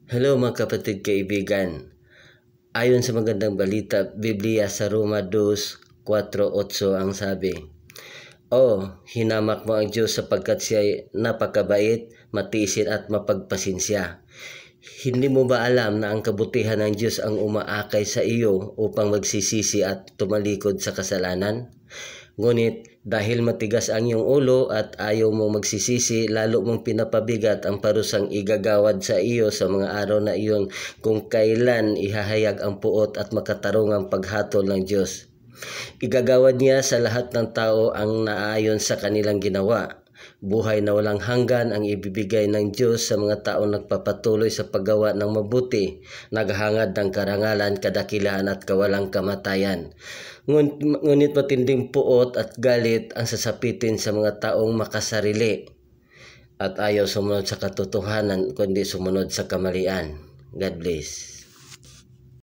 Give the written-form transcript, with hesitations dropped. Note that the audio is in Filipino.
Hello mga kapatid kaibigan. Ayon sa magandang balita, Biblia sa Roma 2:4-8 ang sabi, hinamak mo ang Diyos sapagkat siya ay napakabait, matiisin at mapagpasinsya. Hindi mo ba alam na ang kabutihan ng Diyos ang umaakay sa iyo upang magsisisi at tumalikod sa kasalanan? Ngunit dahil matigas ang iyong ulo at ayaw mong magsisisi, lalo mong pinapabigat ang parusang igagawad sa iyo sa mga araw na iyon kung kailan ihahayag ang puot at makatarungang paghatol ng Diyos. Igagawad niya sa lahat ng tao ang naaayon sa kanilang ginawa. Buhay na walang hanggan ang ibibigay ng Diyos sa mga taong nagpapatuloy sa paggawa ng mabuti, naghahangad ng karangalan, kadakilaan at kawalang kamatayan. Ngunit matinding puot at galit ang sasapitin sa mga taong makasarili at ayaw sumunod sa katotohanan kundi sumunod sa kamalian. God bless.